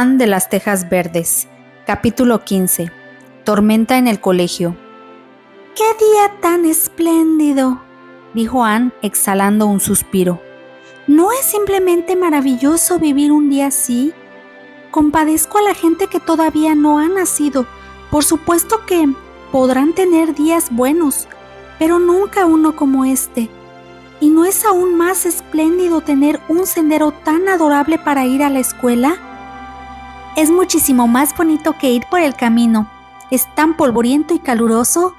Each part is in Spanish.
Anne de las Tejas Verdes. Capítulo 15. Tormenta en el colegio. ¡Qué día tan espléndido!, dijo Anne exhalando un suspiro. ¿No es simplemente maravilloso vivir un día así? Compadezco a la gente que todavía no ha nacido. Por supuesto que podrán tener días buenos, pero nunca uno como este. ¿Y no es aún más espléndido tener un sendero tan adorable para ir a la escuela? Es muchísimo más bonito que ir por el camino. Es tan polvoriento y caluroso,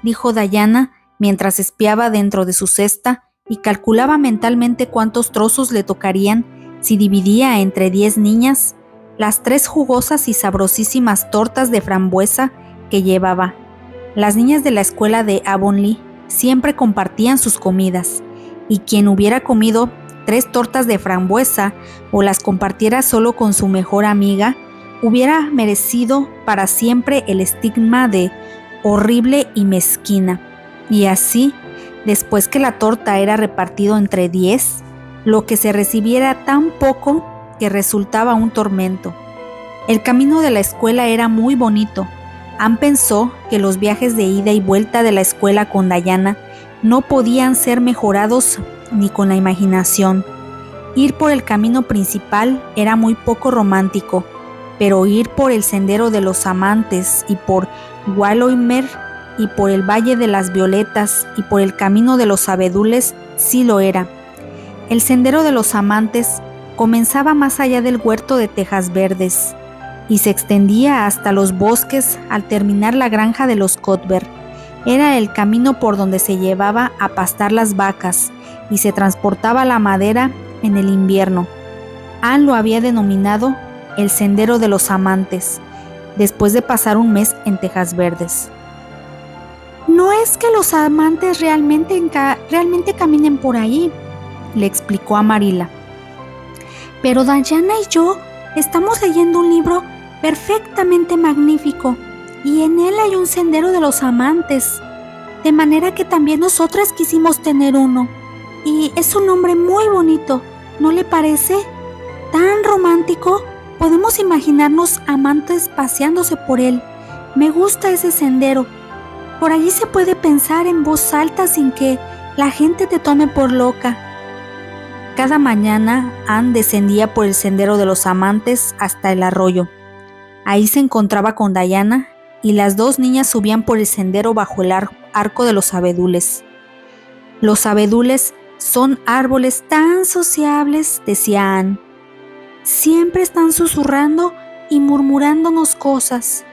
dijo Diana mientras espiaba dentro de su cesta y calculaba mentalmente cuántos trozos le tocarían si dividía entre 10 niñas las 3 jugosas y sabrosísimas tortas de frambuesa que llevaba. Las niñas de la escuela de Avonlea siempre compartían sus comidas, y quien hubiera comido 3 tortas de frambuesa o las compartiera solo con su mejor amiga, hubiera merecido para siempre el estigma de horrible y mezquina. Y así, después que la torta era repartido entre 10, lo que se recibiera tan poco que resultaba un tormento. El camino de la escuela era muy bonito. Anne pensó que los viajes de ida y vuelta de la escuela con Diana no podían ser mejorados ni con la imaginación. Ir por el camino principal era muy poco romántico, pero ir por el sendero de los amantes y por Willowmere y por el Valle de las Violetas y por el camino de los abedules sí lo era. El sendero de los amantes comenzaba más allá del huerto de Tejas Verdes y se extendía hasta los bosques al terminar la granja de los Cuthbert. Era el camino por donde se llevaba a pastar las vacas y se transportaba la madera en el invierno. Anne lo había denominado el sendero de los amantes, después de pasar un mes en Tejas Verdes. No es que los amantes realmente caminen por ahí, le explicó a Marilla. Pero Diana y yo estamos leyendo un libro perfectamente magnífico y en él hay un sendero de los amantes, de manera que también nosotras quisimos tener uno. Y es un nombre muy bonito, ¿no le parece? Tan romántico, podemos imaginarnos amantes paseándose por él. Me gusta ese sendero. Por allí se puede pensar en voz alta sin que la gente te tome por loca. Cada mañana Anne descendía por el sendero de los amantes hasta el arroyo. Ahí se encontraba con Diana y las 2 niñas subían por el sendero bajo el arco de los abedules. Los abedules son árboles tan sociables, decía Anne. Siempre están susurrando y murmurándonos cosas,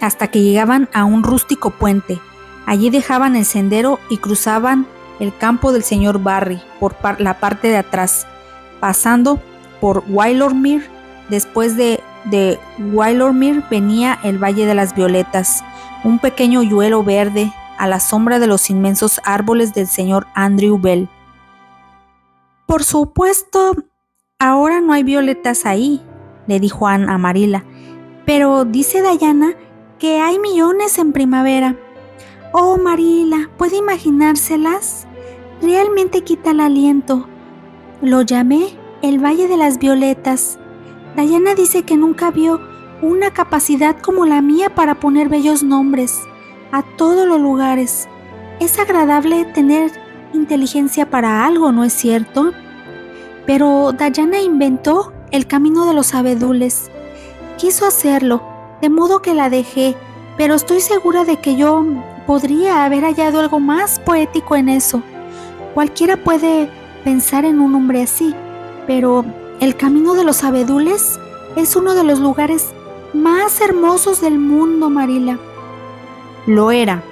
hasta que llegaban a un rústico puente. Allí dejaban el sendero y cruzaban el campo del señor Barry por la parte de atrás, pasando por Willowmere. Después de Willowmere venía el Valle de las Violetas, un pequeño hoyuelo verde a la sombra de los inmensos árboles del señor Andrew Bell. Por supuesto, ahora no hay violetas ahí, le dijo Anne a Marilla, pero dice Diana que hay millones en primavera. Oh, Marilla, ¿puede imaginárselas? Realmente quita el aliento. Lo llamé el Valle de las Violetas. Diana dice que nunca vio una capacidad como la mía para poner bellos nombres a todos los lugares. Es agradable tener inteligencia para algo, ¿no es cierto? Pero Diana inventó el camino de los abedules. Quiso hacerlo, de modo que la dejé, pero estoy segura de que yo podría haber hallado algo más poético en eso. Cualquiera puede pensar en un hombre así, pero el camino de los abedules es uno de los lugares más hermosos del mundo, Marilla. Lo era.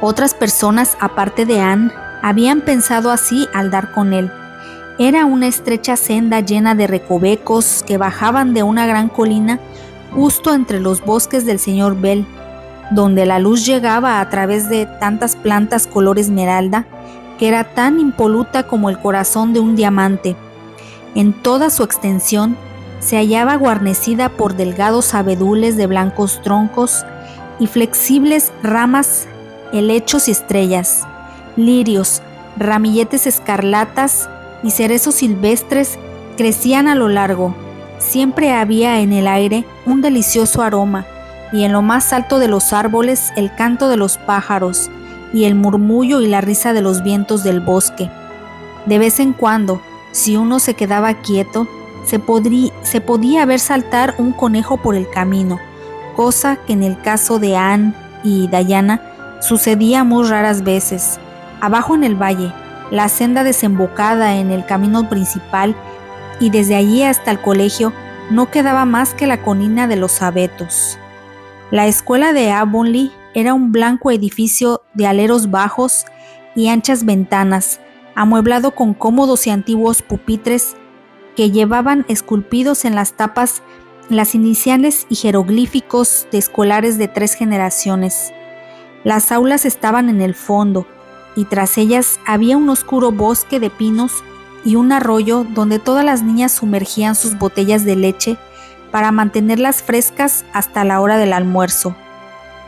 Otras personas, aparte de Anne, habían pensado así al dar con él. Era una estrecha senda llena de recovecos que bajaban de una gran colina justo entre los bosques del señor Bell, donde la luz llegaba a través de tantas plantas color esmeralda que era tan impoluta como el corazón de un diamante. En toda su extensión se hallaba guarnecida por delgados abedules de blancos troncos y flexibles ramas, helechos y estrellas, lirios, ramilletes escarlatas y cerezos silvestres crecían a lo largo, Siempre había en el aire un delicioso aroma, y en lo más alto de los árboles el canto de los pájaros, y el murmullo y la risa de los vientos del bosque. De vez en cuando, si uno se quedaba quieto, se podía ver saltar un conejo por el camino, cosa que en el caso de Anne y Diana sucedía muy raras veces. Abajo en el valle, la senda desembocada en el camino principal, y desde allí hasta el colegio no quedaba más que la colina de los abetos. La escuela de Avonlea era un blanco edificio de aleros bajos y anchas ventanas, amueblado con cómodos y antiguos pupitres que llevaban esculpidos en las tapas las iniciales y jeroglíficos de escolares de 3 generaciones. Las aulas estaban en el fondo, y tras ellas había un oscuro bosque de pinos y un arroyo donde todas las niñas sumergían sus botellas de leche para mantenerlas frescas hasta la hora del almuerzo.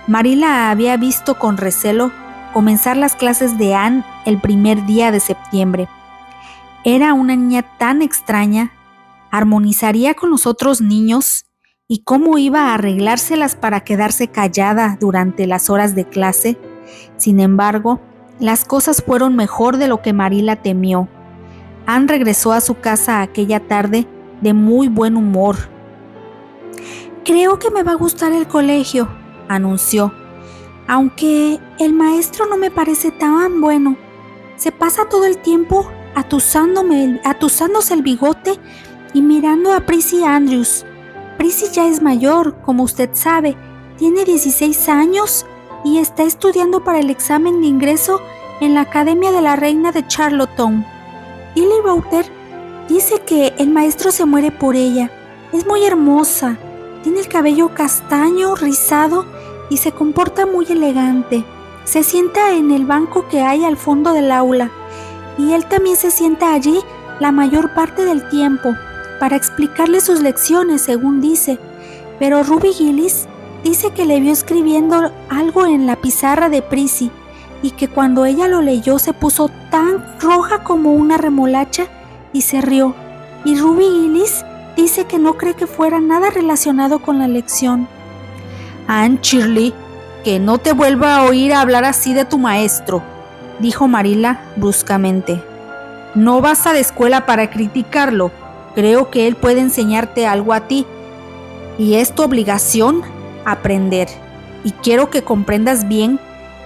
Marilla había visto con recelo comenzar las clases de Anne el primer día de septiembre. Era una niña tan extraña, armonizaría con los otros niños, y cómo iba a arreglárselas para quedarse callada durante las horas de clase. Sin embargo, las cosas fueron mejor de lo que Marilla temió. Anne regresó a su casa aquella tarde de muy buen humor. Creo que me va a gustar el colegio, anunció, aunque el maestro no me parece tan bueno. Se pasa todo el tiempo atusándose el bigote y mirando a Prissy Andrews. Prissy ya es mayor, como usted sabe, tiene 16 años y está estudiando para el examen de ingreso en la Academia de la Reina de Charlottetown. Tilly Boulter dice que el maestro se muere por ella. Es muy hermosa, tiene el cabello castaño, rizado y se comporta muy elegante. Se sienta en el banco que hay al fondo del aula y él también se sienta allí la mayor parte del tiempo para explicarle sus lecciones, según dice. Pero Ruby Gillis dice que le vio escribiendo algo en la pizarra de Prissy y que cuando ella lo leyó se puso tan roja como una remolacha y se rió. Y Ruby Gillis dice que no cree que fuera nada relacionado con la lección. Anne Shirley, que no te vuelva a oír hablar así de tu maestro, dijo Marilla bruscamente. No vas a la escuela para criticarlo. Creo que él puede enseñarte algo a ti. Y es tu obligación aprender. Y quiero que comprendas bien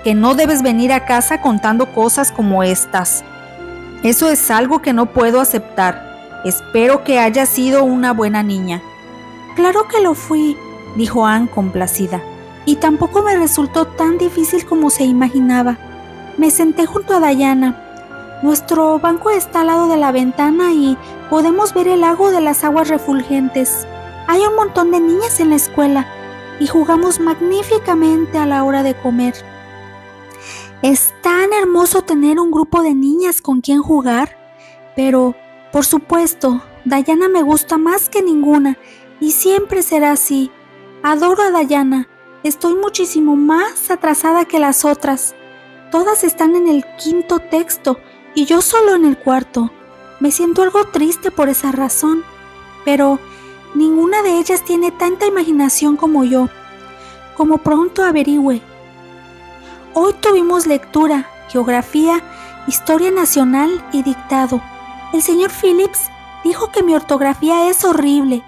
que no debes venir a casa contando cosas como estas. Eso es algo que no puedo aceptar. Espero que hayas sido una buena niña. Claro que lo fui, dijo Anne complacida, y tampoco me resultó tan difícil como se imaginaba. Me senté junto a Diana. Nuestro banco está al lado de la ventana y podemos ver el lago de las aguas refulgentes. Hay un montón de niñas en la escuela y jugamos magníficamente a la hora de comer. Es tan hermoso tener un grupo de niñas con quien jugar, pero, por supuesto, Diana me gusta más que ninguna y siempre será así. Adoro a Diana. Estoy muchísimo más atrasada que las otras. Todas están en el 5º texto y yo solo en el 4º. Me siento algo triste por esa razón, pero ninguna de ellas tiene tanta imaginación como yo. Como pronto averigüe. Hoy tuvimos lectura, geografía, historia nacional y dictado. El señor Phillips dijo que mi ortografía es horrible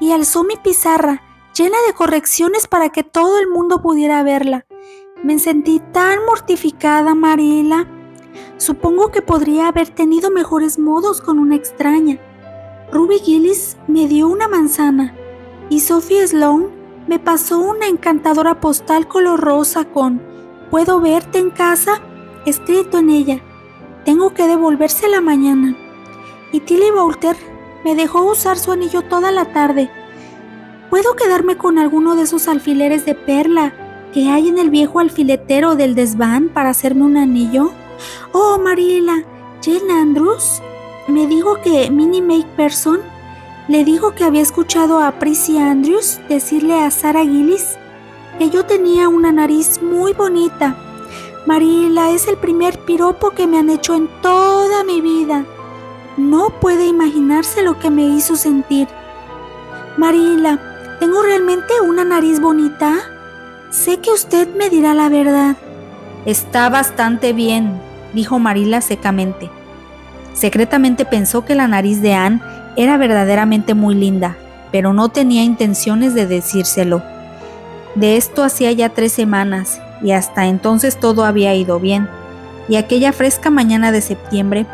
y alzó mi pizarra llena de correcciones para que todo el mundo pudiera verla. Me sentí tan mortificada, Marilla. Supongo que podría haber tenido mejores modos con una extraña. Ruby Gillis me dio una manzana y Sophie Sloane me pasó una encantadora postal color rosa con «¿Puedo verte en casa?» escrito en ella. Tengo que devolvérsela mañana. Y Tilly Boulter me dejó usar su anillo toda la tarde. ¿Puedo quedarme con alguno de esos alfileres de perla que hay en el viejo alfiletero del desván para hacerme un anillo? Oh, Marilla, Jane Andrews me dijo que Minnie Macpherson le dijo que había escuchado a Prissy Andrews decirle a Sarah Gillis que yo tenía una nariz muy bonita. Marilla, es el primer piropo que me han hecho en toda mi vida. No puede imaginarse lo que me hizo sentir. Marila, ¿tengo realmente una nariz bonita? Sé que usted me dirá la verdad. Está bastante bien, dijo Marila secamente. Secretamente pensó que la nariz de Anne era verdaderamente muy linda, pero no tenía intenciones de decírselo. De esto hacía ya 3 semanas, y hasta entonces todo había ido bien. Y aquella fresca mañana de septiembre,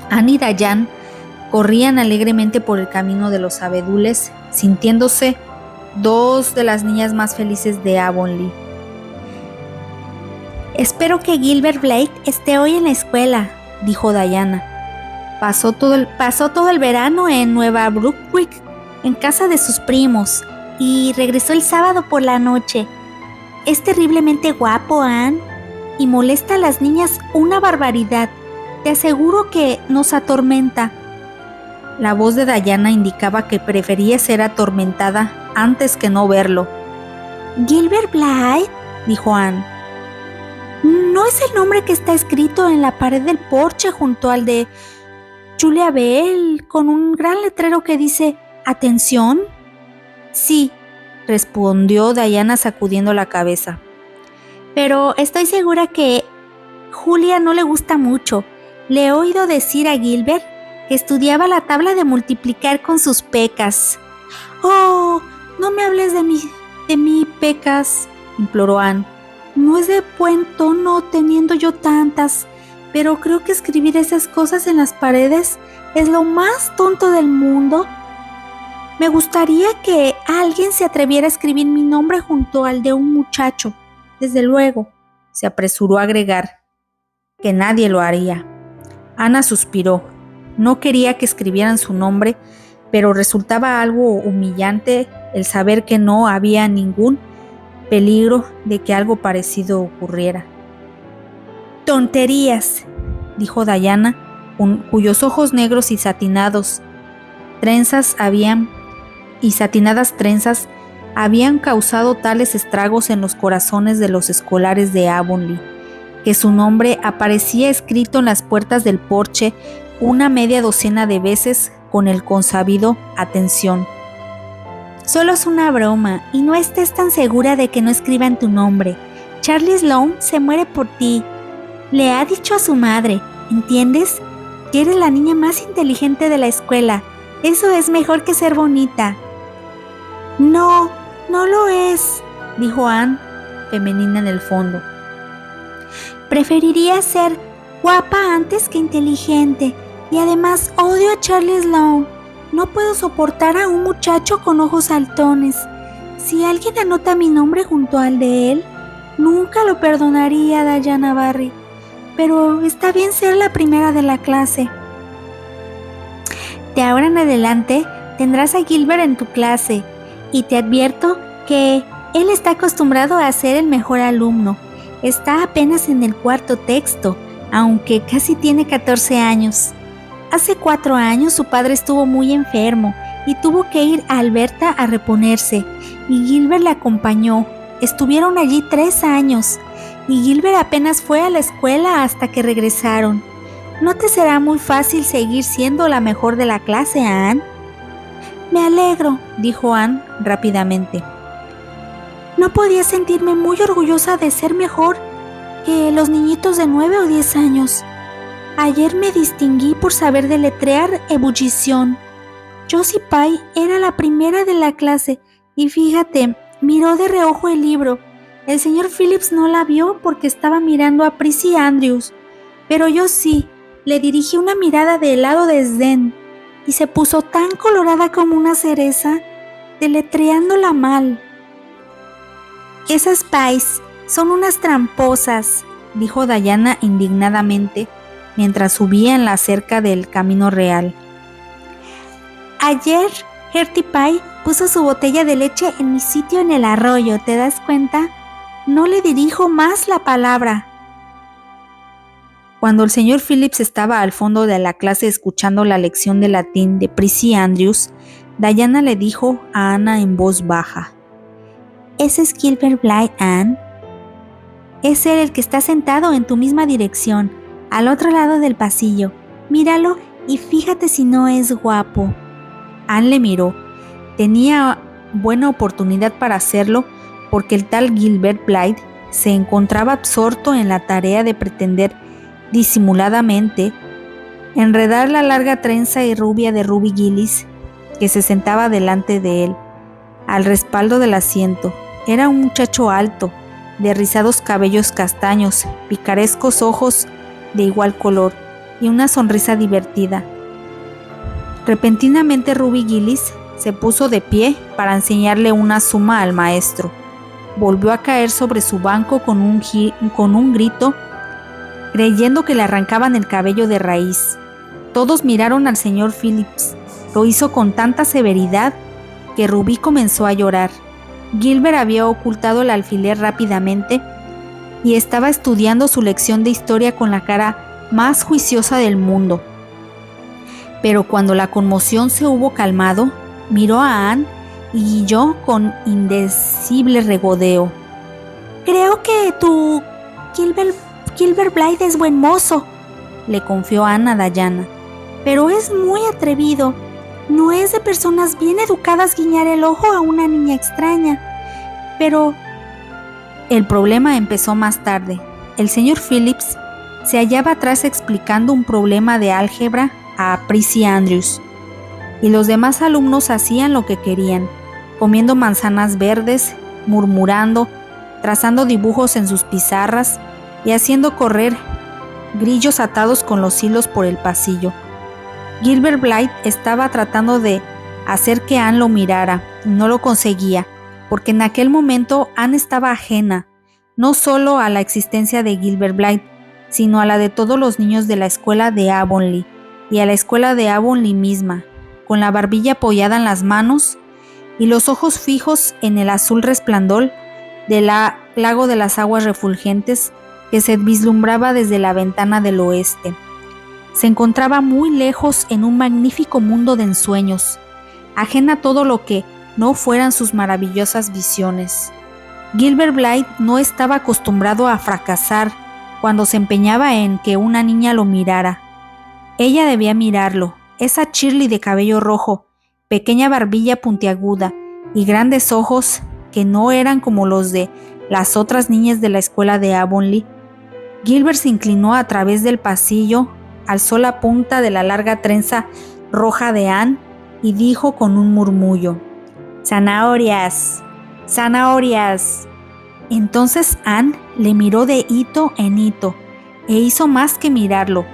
Anne y Diane corrían alegremente por el camino de los abedules, sintiéndose 2 de las niñas más felices de Avonlea. Espero que Gilbert Blythe esté hoy en la escuela, dijo Diana. Pasó todo el verano en Nueva Brunswick, en casa de sus primos, y regresó el sábado por la noche. Es terriblemente guapo, Anne, y molesta a las niñas una barbaridad. Te aseguro que nos atormenta. La voz de Diana indicaba que prefería ser atormentada antes que no verlo. ¿Gilbert Blythe?, dijo Anne. ¿No es el nombre que está escrito en la pared del porche junto al de Julia Bell, con un gran letrero que dice «Atención»? Sí, respondió Diana sacudiendo la cabeza. Pero estoy segura que Julia no le gusta mucho. Le he oído decir a Gilbert que estudiaba la tabla de multiplicar con sus pecas. Oh, no me hables de mí, pecas, imploró Anne. No es de buen tono teniendo yo tantas, pero creo que escribir esas cosas en las paredes es lo más tonto del mundo. Me gustaría que alguien se atreviera a escribir mi nombre junto al de un muchacho. Desde luego, se apresuró a agregar, que nadie lo haría. Ana suspiró. No quería que escribieran su nombre, pero resultaba algo humillante el saber que no había ningún peligro de que algo parecido ocurriera. «Tonterías», dijo Diana, cuyos ojos negros y satinadas trenzas habían causado tales estragos en los corazones de los escolares de Avonlea, que su nombre aparecía escrito en las puertas del porche una media docena de veces con el consabido «Atención». Solo es una broma y no estés tan segura de que no escriban tu nombre. Charlie Sloane se muere por ti. Le ha dicho a su madre, ¿entiendes? Que eres la niña más inteligente de la escuela. Eso es mejor que ser bonita. No, no lo es, dijo Anne, femenina en el fondo. Preferiría ser guapa antes que inteligente, y además odio a Charlie Sloane. No puedo soportar a un muchacho con ojos saltones. Si alguien anota mi nombre junto al de él, nunca lo perdonaría, Diana Barry. Pero está bien ser la primera de la clase. De ahora en adelante tendrás a Gilbert en tu clase, y te advierto que él está acostumbrado a ser el mejor alumno. Está apenas en el 4º texto, aunque casi tiene 14 años. Hace 4 años su padre estuvo muy enfermo y tuvo que ir a Alberta a reponerse, y Gilbert le acompañó. Estuvieron allí 3 años, y Gilbert apenas fue a la escuela hasta que regresaron. ¿No te será muy fácil seguir siendo la mejor de la clase, Anne? Me alegro, dijo Anne rápidamente. No podía sentirme muy orgullosa de ser mejor que los niñitos de 9 o 10 años. Ayer me distinguí por saber deletrear ebullición. Josie Pye era la primera de la clase y fíjate, miró de reojo el libro. El señor Phillips no la vio porque estaba mirando a Prissy Andrews, pero yo sí, le dirigí una mirada de helado desdén y se puso tan colorada como una cereza, deletreándola mal. Esas Pyes son unas tramposas, dijo Diana indignadamente, mientras subía en la cerca del camino real. Ayer, Gertie Pye puso su botella de leche en mi sitio en el arroyo, ¿te das cuenta? No le dirijo más la palabra. Cuando el señor Phillips estaba al fondo de la clase escuchando la lección de latín de Prissy Andrews, Diana le dijo a Ana en voz baja: ¿Ese es Gilbert Blythe, Anne? Es él el que está sentado en tu misma dirección, al otro lado del pasillo. Míralo y fíjate si no es guapo. Anne le miró. Tenía buena oportunidad para hacerlo porque el tal Gilbert Blythe se encontraba absorto en la tarea de pretender disimuladamente enredar la larga trenza y rubia de Ruby Gillis, que se sentaba delante de él, al respaldo del asiento. Era un muchacho alto, de rizados cabellos castaños, picarescos ojos de igual color y una sonrisa divertida. Repentinamente Ruby Gillis se puso de pie para enseñarle una suma al maestro. Volvió a caer sobre su banco con un grito, creyendo que le arrancaban el cabello de raíz. Todos miraron al señor Phillips. Lo hizo con tanta severidad que Ruby comenzó a llorar. Gilbert había ocultado el alfiler rápidamente y estaba estudiando su lección de historia con la cara más juiciosa del mundo. Pero cuando la conmoción se hubo calmado, miró a Anne y guiñó con indecible regodeo. Creo que tu Gilbert Blythe es buen mozo, le confió Anne a Diana. Pero es muy atrevido. No es de personas bien educadas guiñar el ojo a una niña extraña. Pero el problema empezó más tarde. El señor Phillips se hallaba atrás explicando un problema de álgebra a Prissy Andrews, y los demás alumnos hacían lo que querían, comiendo manzanas verdes, murmurando, trazando dibujos en sus pizarras y haciendo correr grillos atados con los hilos por el pasillo. Gilbert Blythe estaba tratando de hacer que Anne lo mirara y no lo conseguía, porque en aquel momento Anne estaba ajena, no solo a la existencia de Gilbert Blythe, sino a la de todos los niños de la escuela de Avonlea y a la escuela de Avonlea misma, con la barbilla apoyada en las manos y los ojos fijos en el azul resplandor del lago de las aguas refulgentes que se vislumbraba desde la ventana del oeste. Se encontraba muy lejos en un magnífico mundo de ensueños, ajena a todo lo que no fueran sus maravillosas visiones. Gilbert Blythe no estaba acostumbrado a fracasar cuando se empeñaba en que una niña lo mirara. Ella debía mirarlo, esa Shirley de cabello rojo, pequeña barbilla puntiaguda y grandes ojos que no eran como los de las otras niñas de la escuela de Avonlea. Gilbert se inclinó a través del pasillo, alzó la punta de la larga trenza roja de Anne y dijo con un murmullo: «¡Zanahorias! ¡Zanahorias!». Entonces Anne le miró de hito en hito e hizo más que mirarlo.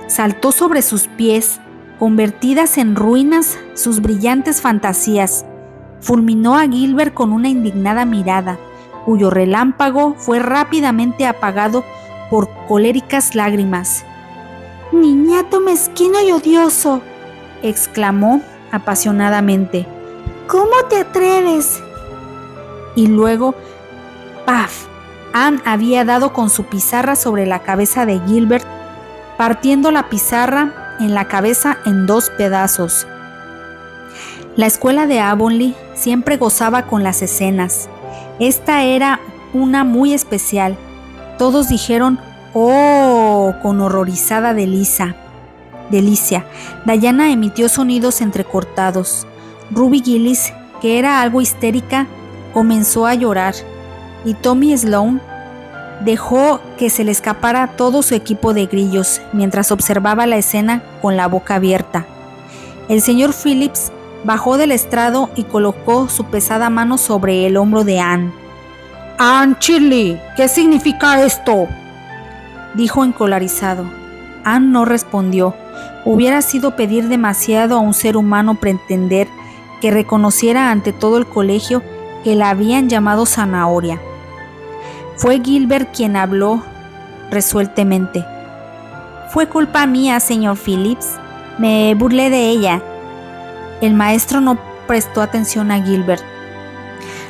Saltó sobre sus pies, convertidas en ruinas sus brillantes fantasías. Fulminó a Gilbert con una indignada mirada, cuyo relámpago fue rápidamente apagado por coléricas lágrimas. «Niñato mezquino y odioso», exclamó apasionadamente. «¿Cómo te atreves?». Y luego, ¡paf!, Anne había dado con su pizarra sobre la cabeza de Gilbert, partiendo la pizarra en la cabeza en 2 pedazos. La escuela de Avonlea siempre gozaba con las escenas. Esta era una muy especial. Todos dijeron «¡Oh!» con horrorizada delicia. Diana emitió sonidos entrecortados. Ruby Gillis, que era algo histérica, comenzó a llorar, y Tommy Sloane dejó que se le escapara todo su equipo de grillos mientras observaba la escena con la boca abierta. El señor Phillips bajó del estrado y colocó su pesada mano sobre el hombro de Anne. «Anne Shirley, ¿qué significa esto?», dijo encolerizado. Anne no respondió. Hubiera sido pedir demasiado a un ser humano pretender que reconociera ante todo el colegio que la habían llamado zanahoria. Fue Gilbert quien habló resueltamente. «Fue culpa mía, señor Phillips. Me burlé de ella». El maestro no prestó atención a Gilbert.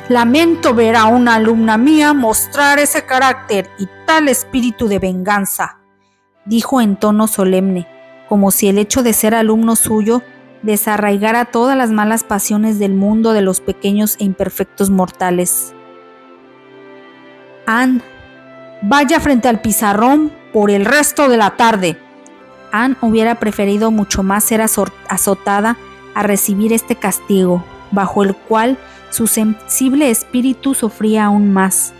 «Lamento ver a una alumna mía mostrar ese carácter y tal espíritu de venganza», dijo en tono solemne, como si el hecho de ser alumno suyo desarraigara todas las malas pasiones del mundo de los pequeños e imperfectos mortales. «Anne, vaya frente al pizarrón por el resto de la tarde». Anne hubiera preferido mucho más ser azotada a recibir este castigo. bajo el cual su sensible espíritu sufría aún más.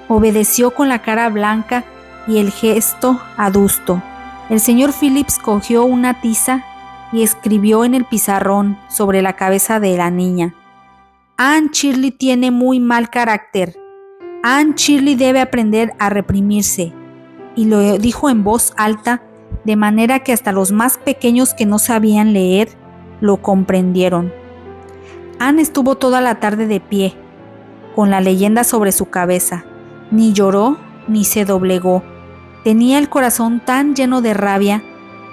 Obedeció con la cara blanca y el gesto adusto. El señor Phillips cogió una tiza y escribió en el pizarrón sobre la cabeza de la niña: Anne Shirley tiene muy mal carácter. Anne Shirley debe aprender a reprimirse. Y lo dijo en voz alta, de manera que hasta los más pequeños que no sabían leer lo comprendieron. Anne estuvo toda la tarde de pie, con la leyenda sobre su cabeza. Ni lloró ni se doblegó. Tenía el corazón tan lleno de rabia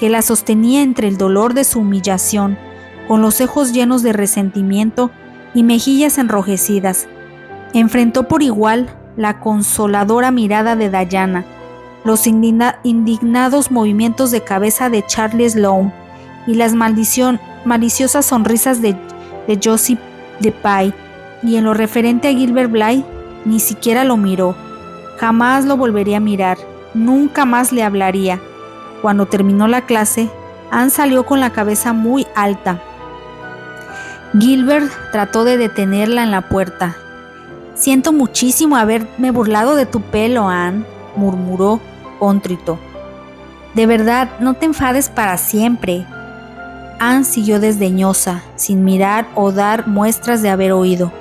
que la sostenía entre el dolor de su humillación, con los ojos llenos de resentimiento y mejillas enrojecidas. Enfrentó por igual la consoladora mirada de Diana, los indignados movimientos de cabeza de Charlie Sloane y las maliciosas sonrisas de Josie de Pye, y en lo referente a Gilbert Blythe, ni siquiera lo miró. Jamás lo volvería a mirar, nunca más le hablaría. Cuando terminó la clase, Anne salió con la cabeza muy alta. Gilbert trató de detenerla en la puerta. «Siento muchísimo haberme burlado de tu pelo, Anne», murmuró contrito. «De verdad, no te enfades para siempre». Anne siguió desdeñosa, sin mirar o dar muestras de haber oído.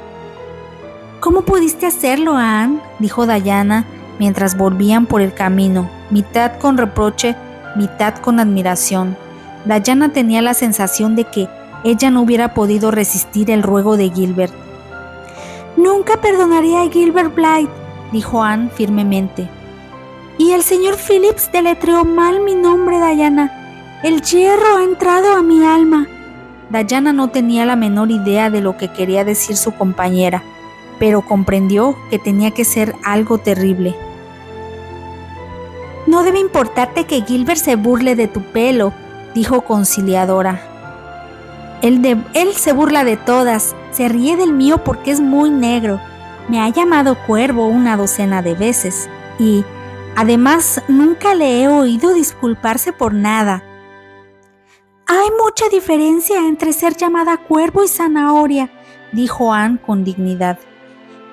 «¿Cómo pudiste hacerlo, Anne?», dijo Diana mientras volvían por el camino, mitad con reproche, mitad con admiración. Diana tenía la sensación de que ella no hubiera podido resistir el ruego de Gilbert. «Nunca perdonaré a Gilbert Blythe», dijo Anne firmemente. «Y el señor Phillips deletreó mal mi nombre, Diana. El hierro ha entrado a mi alma». Diana no tenía la menor idea de lo que quería decir su compañera, pero comprendió que tenía que ser algo terrible. «No debe importarte que Gilbert se burle de tu pelo», dijo conciliadora. Él se burla de todas, se ríe del mío porque es muy negro. Me ha llamado cuervo una docena de veces y, además, nunca le he oído disculparse por nada. «Hay mucha diferencia entre ser llamada cuervo y zanahoria», dijo Anne con dignidad.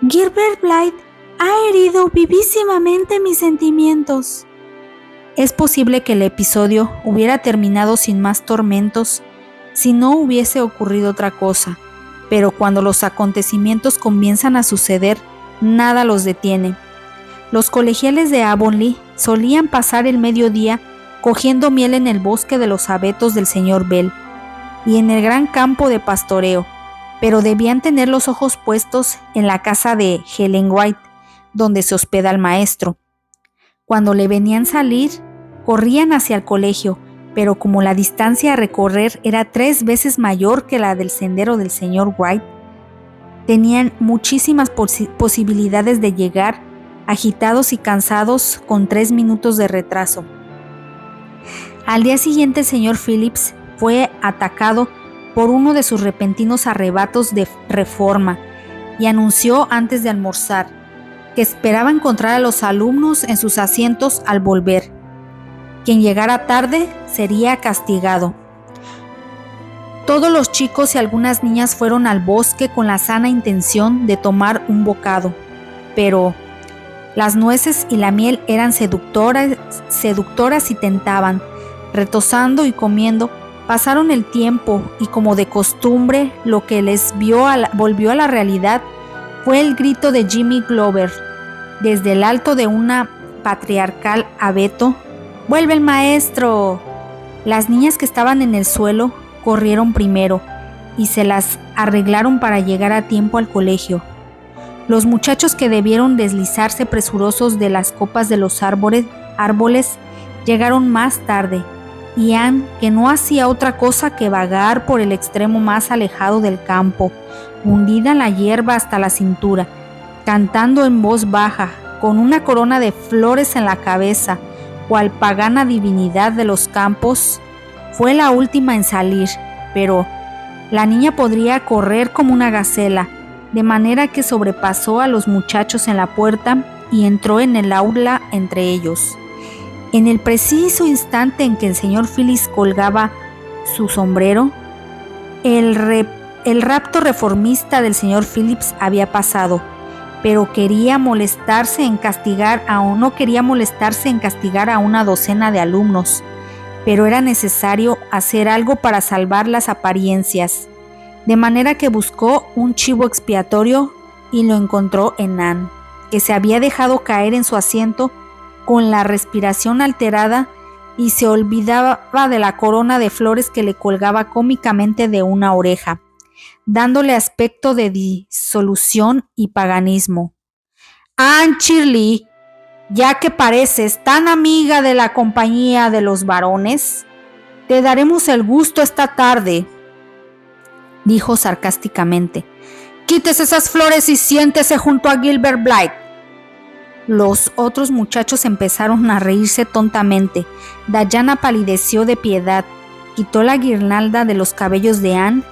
«Gilbert Blythe ha herido vivísimamente mis sentimientos». Es posible que el episodio hubiera terminado sin más tormentos si no hubiese ocurrido otra cosa, pero cuando los acontecimientos comienzan a suceder, nada los detiene. Los colegiales de Avonlea solían pasar el mediodía cogiendo miel en el bosque de los abetos del señor Bell y en el gran campo de pastoreo, pero debían tener los ojos puestos en la casa de Helen White, donde se hospeda el maestro. Cuando le venían salir, corrían hacia el colegio, pero como la distancia a recorrer era 3 veces mayor que la del sendero del señor White, tenían muchísimas posibilidades de llegar, agitados y cansados, con 3 minutos de retraso. Al día siguiente el señor Phillips fue atacado por uno de sus repentinos arrebatos de reforma y anunció antes de almorzar que esperaba encontrar a los alumnos en sus asientos al volver. Quien llegara tarde sería castigado. Todos los chicos y algunas niñas fueron al bosque con la sana intención de tomar un bocado, pero las nueces y la miel eran seductoras y tentaban. Retozando y comiendo, pasaron el tiempo y, como de costumbre, lo que les volvió a la realidad fue el grito de Jimmy Glover desde el alto de una patriarcal abeto: «¡Vuelve el maestro!». Las niñas que estaban en el suelo corrieron primero y se las arreglaron para llegar a tiempo al colegio. Los muchachos, que debieron deslizarse presurosos de las copas de los árboles, llegaron más tarde, y Anne, que no hacía otra cosa que vagar por el extremo más alejado del campo, hundida en la hierba hasta la cintura, cantando en voz baja, con una corona de flores en la cabeza, cual pagana divinidad de los campos, fue la última en salir, pero la niña podría correr como una gacela, de manera que sobrepasó a los muchachos en la puerta y entró en el aula entre ellos. En el preciso instante en que el señor Phillips colgaba su sombrero, el El rapto reformista del señor Phillips había pasado, pero no quería molestarse en castigar a una docena de alumnos, pero era necesario hacer algo para salvar las apariencias, de manera que buscó un chivo expiatorio y lo encontró en Anne, que se había dejado caer en su asiento con la respiración alterada y se olvidaba de la corona de flores que le colgaba cómicamente de una oreja, dándole aspecto de disolución y paganismo. Anne Shirley, ya que pareces tan amiga de la compañía de los varones, te daremos el gusto esta tarde, dijo sarcásticamente. Quítese esas flores y siéntese junto a Gilbert Blythe. Los otros muchachos empezaron a reírse tontamente. Diana palideció de piedad, quitó la guirnalda de los cabellos de Anne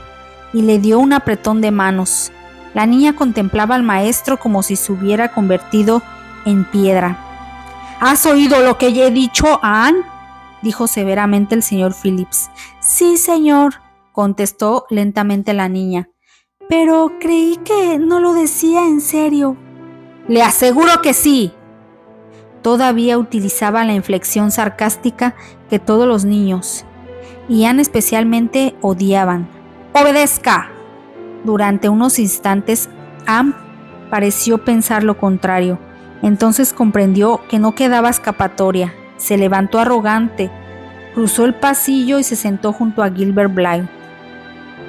y le dio un apretón de manos. La niña contemplaba al maestro como si se hubiera convertido en piedra. ¿Has oído lo que he dicho, Anne?, dijo severamente el señor Phillips. Sí, señor, contestó lentamente la niña. Pero creí que no lo decía en serio. Le aseguro que sí. Todavía utilizaba la inflexión sarcástica que todos los niños, y Anne especialmente, odiaban. ¡Obedezca! Durante unos instantes, Anne pareció pensar lo contrario. Entonces comprendió que no quedaba escapatoria. Se levantó arrogante, cruzó el pasillo y se sentó junto a Gilbert Blythe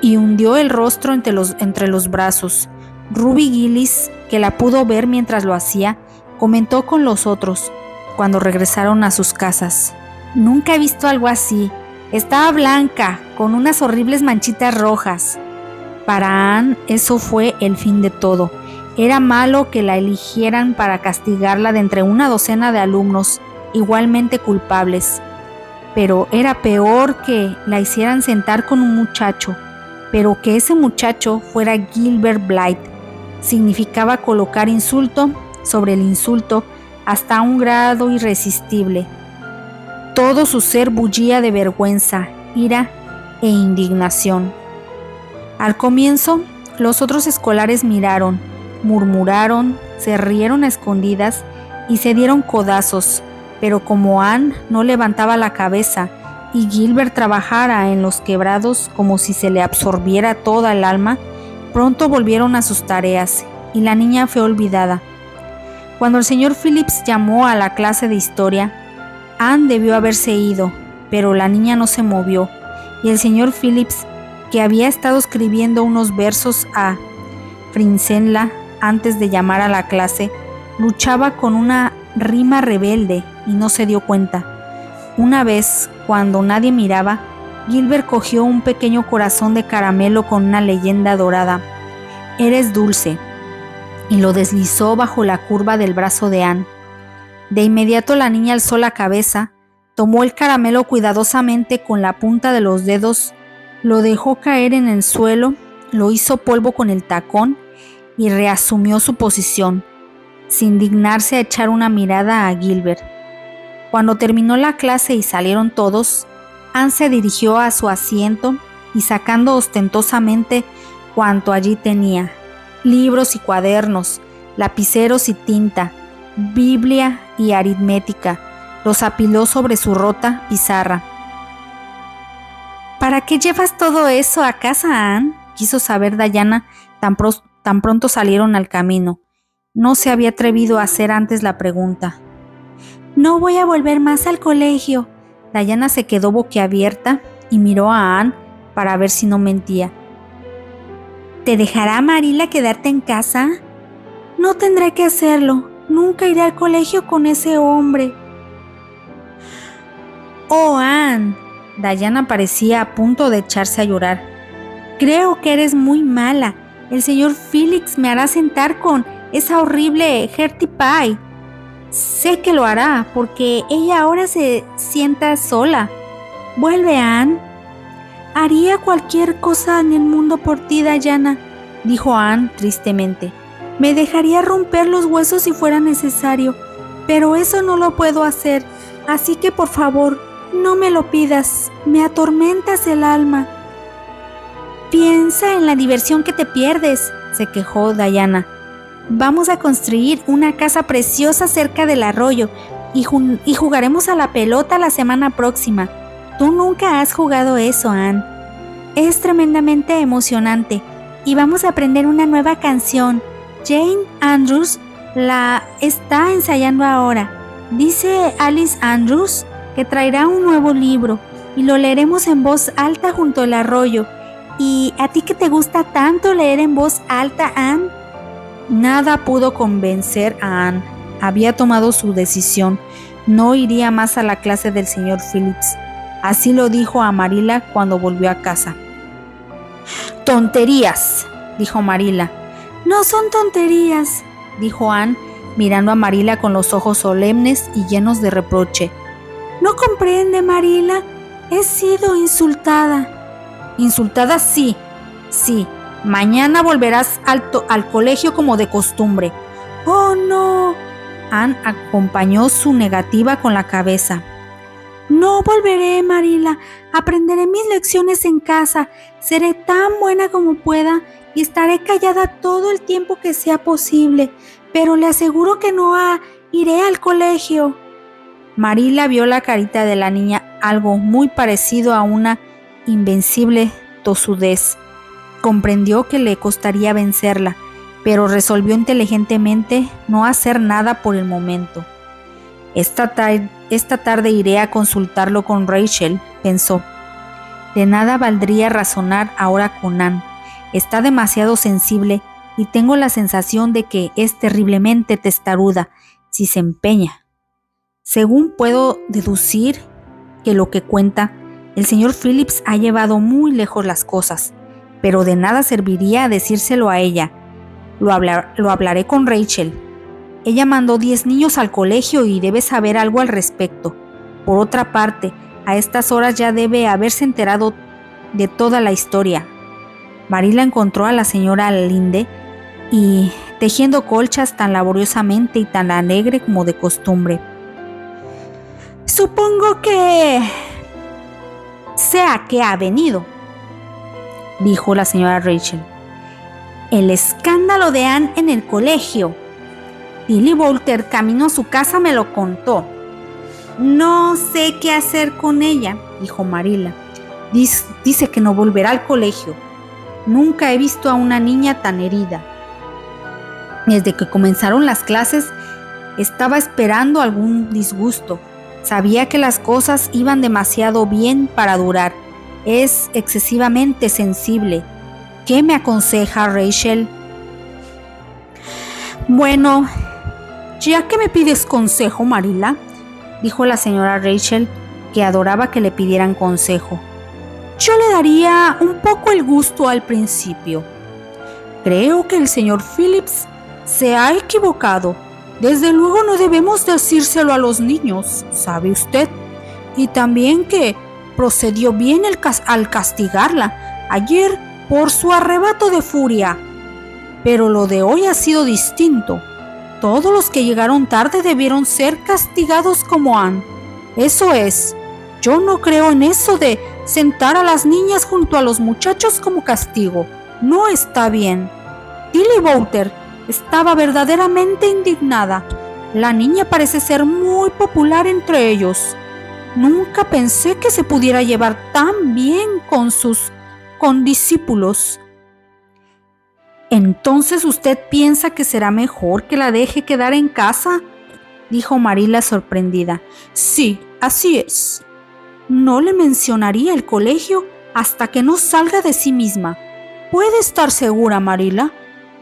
y hundió el rostro entre los brazos. Ruby Gillis, que la pudo ver mientras lo hacía, comentó con los otros cuando regresaron a sus casas. Nunca he visto algo así. Estaba blanca, con unas horribles manchitas rojas. Para Anne eso fue el fin de todo. Era malo que la eligieran para castigarla de entre una docena de alumnos igualmente culpables. Pero era peor que la hicieran sentar con un muchacho. Pero que ese muchacho fuera Gilbert Blythe significaba colocar insulto sobre el insulto hasta un grado irresistible. Todo su ser bullía de vergüenza, ira e indignación. Al comienzo, los otros escolares miraron, murmuraron, se rieron a escondidas y se dieron codazos, pero como Anne no levantaba la cabeza y Gilbert trabajara en los quebrados como si se le absorbiera toda el alma, pronto volvieron a sus tareas y la niña fue olvidada. Cuando el señor Phillips llamó a la clase de historia, Anne debió haberse ido, pero la niña no se movió y el señor Phillips, que había estado escribiendo unos versos a Frinzenla antes de llamar a la clase, luchaba con una rima rebelde y no se dio cuenta. Una vez, cuando nadie miraba, Gilbert cogió un pequeño corazón de caramelo con una leyenda dorada. «Eres dulce», y lo deslizó bajo la curva del brazo de Anne. De inmediato la niña alzó la cabeza, tomó el caramelo cuidadosamente con la punta de los dedos, lo dejó caer en el suelo, lo hizo polvo con el tacón y reasumió su posición, sin dignarse a echar una mirada a Gilbert. Cuando terminó la clase y salieron todos, Anne se dirigió a su asiento y sacando ostentosamente cuanto allí tenía, libros y cuadernos, lapiceros y tinta, Biblia y aritmética, los apiló sobre su rota pizarra. ¿Para qué llevas todo eso a casa, Anne?, quiso saber Diana tan pronto salieron al camino. No se había atrevido a hacer antes la pregunta. No voy a volver más al colegio. Diana se quedó boquiabierta y miró a Anne para ver si no mentía. ¿Te dejará Marilla quedarte en casa? No tendré que hacerlo. Nunca iré al colegio con ese hombre. Oh, Anne. Diana parecía a punto de echarse a llorar. Creo que eres muy mala. El señor Phillips me hará sentar con esa horrible Gertie Pye. Sé que lo hará porque ella ahora se sienta sola. Vuelve, Anne. Haría cualquier cosa en el mundo por ti, Diana, dijo Anne tristemente. Me dejaría romper los huesos si fuera necesario, pero eso no lo puedo hacer, así que por favor, no me lo pidas, me atormentas el alma. Piensa en la diversión que te pierdes, se quejó Diana. Vamos a construir una casa preciosa cerca del arroyo y jugaremos a la pelota la semana próxima. Tú nunca has jugado eso, Anne. Es tremendamente emocionante y vamos a aprender una nueva canción. Jane Andrews la está ensayando ahora. Dice Alice Andrews que traerá un nuevo libro y lo leeremos en voz alta junto al arroyo. ¿Y a ti que te gusta tanto leer en voz alta, Anne? Nada pudo convencer a Anne. Había tomado su decisión. No iría más a la clase del señor Phillips. Así lo dijo a Marilla cuando volvió a casa. ¡Tonterías!, dijo Marilla. No son tonterías, dijo Anne, mirando a Marilla con los ojos solemnes y llenos de reproche. No comprende, Marilla. He sido insultada. Insultada, sí. Mañana volverás al colegio como de costumbre. ¡Oh, no! Anne acompañó su negativa con la cabeza. No volveré, Marilla. Aprenderé mis lecciones en casa. Seré tan buena como pueda y estaré callada todo el tiempo que sea posible. Pero le aseguro que no iré al colegio. Marilla vio la carita de la niña, algo muy parecido a una invencible tosudez. Comprendió que le costaría vencerla, pero resolvió inteligentemente no hacer nada por el momento. Esta tarde iré a consultarlo con Rachel, pensó. De nada valdría razonar ahora con Anne. Está demasiado sensible y tengo la sensación de que es terriblemente testaruda si se empeña. Según puedo deducir que lo que cuenta, el señor Phillips ha llevado muy lejos las cosas, pero de nada serviría decírselo a ella. Lo hablaré con Rachel. Ella mandó 10 niños al colegio y debe saber algo al respecto. Por otra parte, a estas horas ya debe haberse enterado de toda la historia. Marilla encontró a la señora Linde y tejiendo colchas tan laboriosamente y tan alegre como de costumbre. Supongo que sea que ha venido, dijo la señora Rachel. El escándalo de Anne en el colegio. Tilly Boulter camino a su casa me lo contó. No sé qué hacer con ella, dijo Marilla. Dice que no volverá al colegio. Nunca he visto a una niña tan herida. Desde que comenzaron las clases, estaba esperando algún disgusto. Sabía que las cosas iban demasiado bien para durar. Es excesivamente sensible. ¿Qué me aconseja Rachel? Bueno, ya que me pides consejo, Marilla, dijo la señora Rachel, que adoraba que le pidieran consejo. Yo le daría un poco el gusto al principio. Creo que el señor Phillips se ha equivocado. Desde luego no debemos decírselo a los niños, ¿sabe usted? Y también que procedió bien al castigarla ayer por su arrebato de furia. Pero lo de hoy ha sido distinto. Todos los que llegaron tarde debieron ser castigados como Anne. Eso es, yo no creo en eso de sentar a las niñas junto a los muchachos como castigo. No está bien. Tilly Boulter estaba verdaderamente indignada. La niña parece ser muy popular entre ellos. Nunca pensé que se pudiera llevar tan bien con sus condiscípulos. ¿Entonces usted piensa que será mejor que la deje quedar en casa?, dijo Marilla sorprendida. Sí, así es. No le mencionaría el colegio hasta que no salga de sí misma. Puede estar segura, Marilla,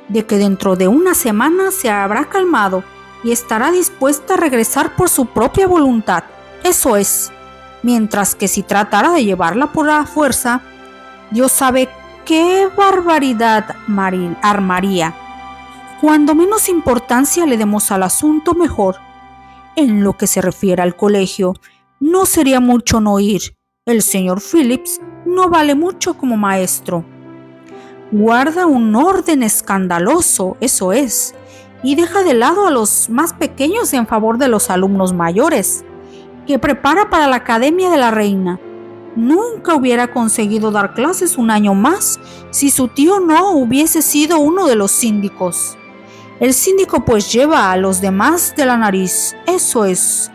de que dentro de una semana se habrá calmado y estará dispuesta a regresar por su propia voluntad. Eso es. Mientras que si tratara de llevarla por la fuerza, Dios sabe qué barbaridad armaría. Cuando menos importancia le demos al asunto, mejor. En lo que se refiere al colegio, no sería mucho no ir. El señor Phillips no vale mucho como maestro. Guarda un orden escandaloso, eso es, y deja de lado a los más pequeños en favor de los alumnos mayores, que prepara para la Academia de la Reina. Nunca hubiera conseguido dar clases un año más si su tío no hubiese sido uno de los síndicos. El síndico pues lleva a los demás de la nariz, eso es.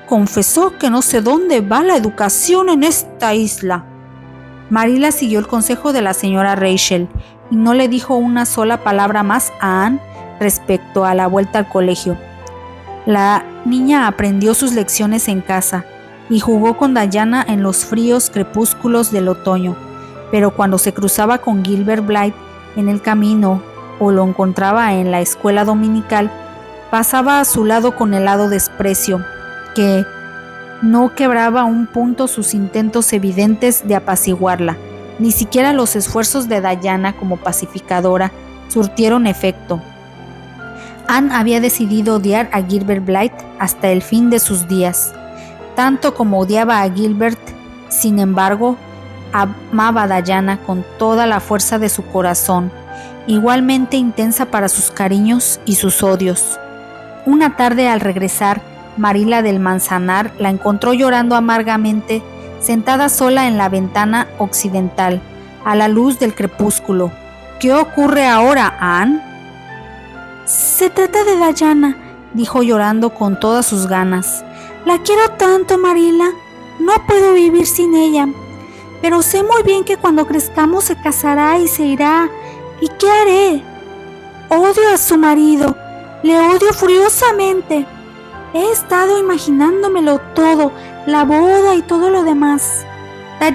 Confesó que no sé dónde va la educación en esta isla. Marilla siguió el consejo de la señora Rachel y no le dijo una sola palabra más a Anne respecto a la vuelta al colegio. La niña aprendió sus lecciones en casa y jugó con Diana en los fríos crepúsculos del otoño, pero cuando se cruzaba con Gilbert Blythe en el camino o lo encontraba en la escuela dominical, pasaba a su lado con helado desprecio, que no quebraba un punto sus intentos evidentes de apaciguarla. Ni siquiera los esfuerzos de Diana como pacificadora surtieron efecto. Anne había decidido odiar a Gilbert Blythe hasta el fin de sus días. Tanto como odiaba a Gilbert, sin embargo, amaba a Diana con toda la fuerza de su corazón, igualmente intensa para sus cariños y sus odios. Una tarde al regresar, Marilla del Manzanar la encontró llorando amargamente, sentada sola en la ventana occidental, a la luz del crepúsculo. ¿Qué ocurre ahora, Anne? Se trata de Diana, dijo llorando con todas sus ganas. La quiero tanto, Marilla. No puedo vivir sin ella. Pero sé muy bien que cuando crezcamos se casará y se irá. ¿Y qué haré? Odio a su marido. Le odio furiosamente. He estado imaginándomelo todo, la boda y todo lo demás.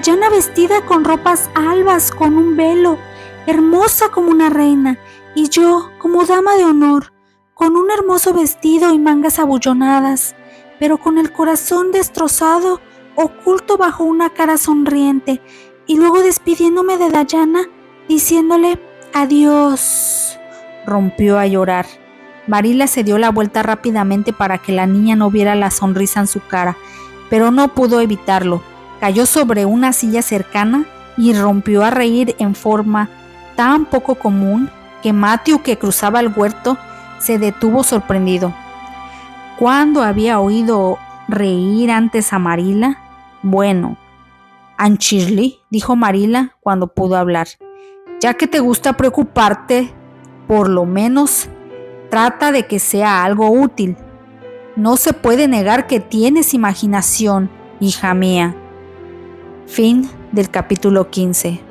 Diana vestida con ropas albas, con un velo, hermosa como una reina, y yo como dama de honor, con un hermoso vestido y mangas abullonadas, pero con el corazón destrozado, oculto bajo una cara sonriente, y luego despidiéndome de Diana, diciéndole adiós. Rompió a llorar. Marilla se dio la vuelta rápidamente para que la niña no viera la sonrisa en su cara, pero no pudo evitarlo. Cayó sobre una silla cercana y rompió a reír en forma tan poco común que Matthew, que cruzaba el huerto, se detuvo sorprendido. ¿Cuándo había oído reír antes a Marilla? Bueno, Anne Shirley, dijo Marilla cuando pudo hablar, ya que te gusta preocuparte, por lo menos trata de que sea algo útil. No se puede negar que tienes imaginación, hija mía. Fin del capítulo 15.